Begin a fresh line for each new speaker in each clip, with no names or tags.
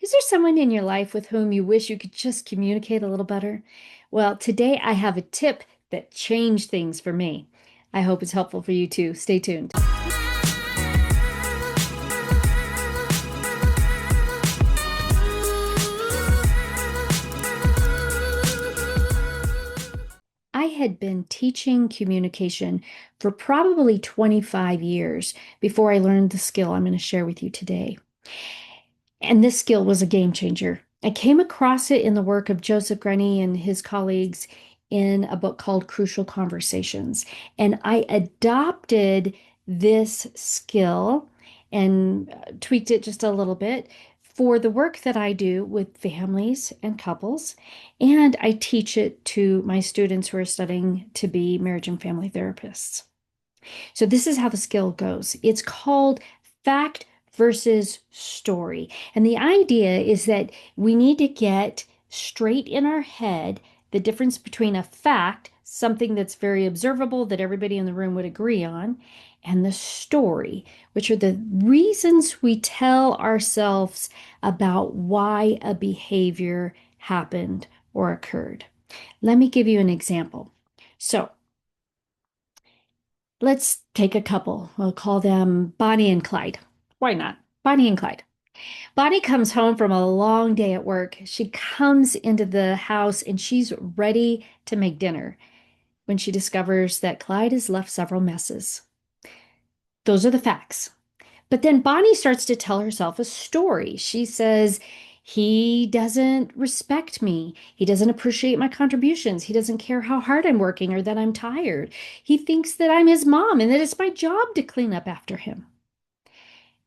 Is there someone in your life with whom you wish you could just communicate a little better? Well, today I have a tip that changed things for me. I hope it's helpful for you too. Stay tuned. I had been teaching communication for probably 25 years before I learned the skill I'm going to share with you today. And this skill was a game changer. I came across it in the work of Joseph Grenny and his colleagues in a book called Crucial Conversations. And I adopted this skill and tweaked it just a little bit for the work that I do with families and couples. And I teach it to my students who are studying to be marriage and family therapists. So this is how the skill goes. It's called fact versus story. And the idea is that we need to get straight in our head the difference between a fact, something that's very observable that everybody in the room would agree on, and the story, which are the reasons we tell ourselves about why a behavior happened or occurred. Let me give you an example. So, let's take a couple. We'll call them Bonnie and Clyde. Why not? Bonnie and Clyde. Bonnie comes home from a long day at work. She comes into the house and she's ready to make dinner when she discovers that Clyde has left several messes. Those are the facts. But then Bonnie starts to tell herself a story. She says, he doesn't respect me. He doesn't appreciate my contributions. He doesn't care how hard I'm working or that I'm tired. He thinks that I'm his mom and that it's my job to clean up after him.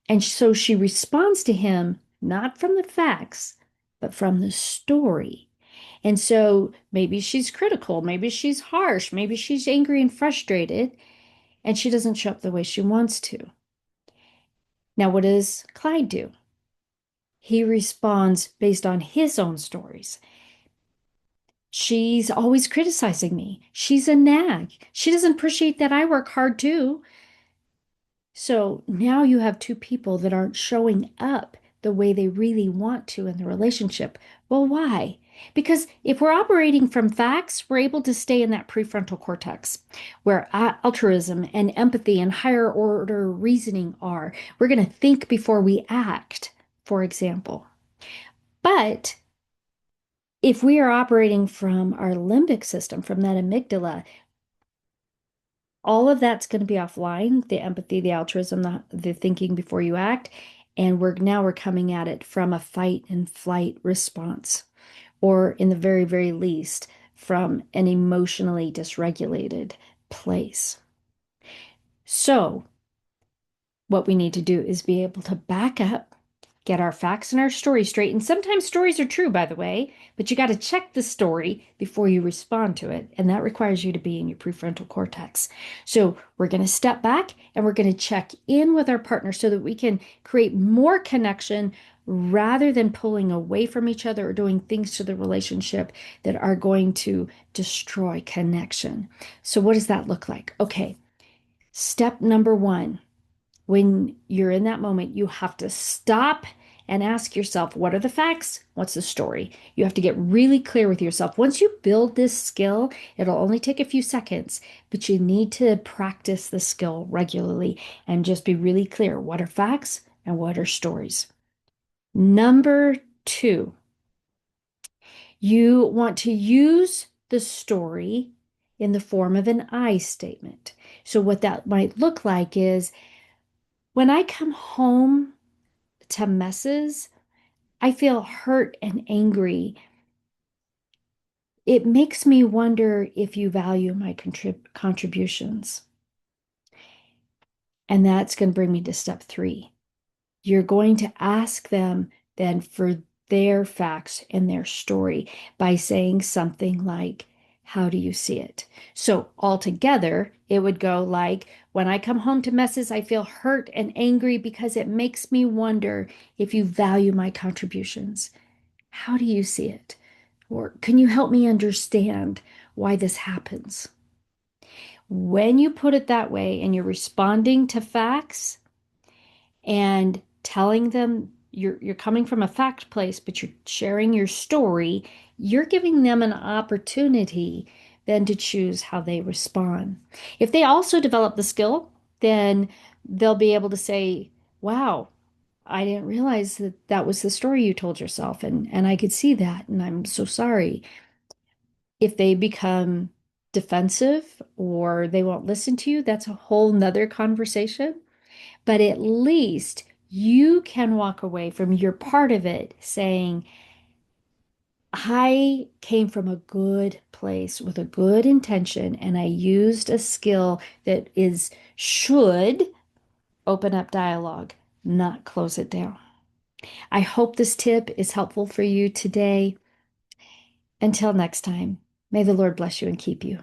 And so she responds to him, not from the facts, but from the story. And so maybe she's critical, maybe she's harsh, maybe she's angry and frustrated, and she doesn't show up the way she wants to. Now, what does Clyde do? He responds based on his own stories. She's always criticizing me. She's a nag. She doesn't appreciate that I work hard too. So now you have two people that aren't showing up the way they really want to in the relationship. Well, why? Because if we're operating from facts, we're able to stay in that prefrontal cortex where altruism and empathy and higher order reasoning are. We're going to think before we act, for example. But if we are operating from our limbic system, from that amygdala, all of that's going to be offline, the empathy, the altruism, the thinking before you act. And we're coming at it from a fight and flight response, or in the very, very least, from an emotionally dysregulated place. So what we need to do is be able to back up, get our facts and our story straight. And sometimes stories are true, by the way, but you got to check the story before you respond to it. And that requires you to be in your prefrontal cortex. So we're going to step back and we're going to check in with our partner so that we can create more connection rather than pulling away from each other or doing things to the relationship that are going to destroy connection. So what does that look like? Okay. Step number one, when you're in that moment, you have to stop and ask yourself, what are the facts? What's the story? You have to get really clear with yourself. Once you build this skill, it'll only take a few seconds, but you need to practice the skill regularly and just be really clear. What are facts and what are stories? Number two, you want to use the story in the form of an I statement. So what that might look like is, when I come home to messes, I feel hurt and angry. It makes me wonder if you value my contributions. And that's going to bring me to step three. You're going to ask them then for their facts and their story by saying something like, how do you see it? So altogether, it would go like, when I come home to messes, I feel hurt and angry because it makes me wonder if you value my contributions. How do you see it? Or can you help me understand why this happens? When you put it that way and you're responding to facts and telling them you're coming from a fact place, but you're sharing your story, you're giving them an opportunity then to choose how they respond. If they also develop the skill, then they'll be able to say, wow, I didn't realize that that was the story you told yourself, and I could see that, and I'm so sorry. If they become defensive or they won't listen to you, that's a whole nother conversation. But at least you can walk away from your part of it saying, I came from a good place with a good intention, and I used a skill that is should open up dialogue, not close it down. I hope this tip is helpful for you today. Until next time, may the Lord bless you and keep you.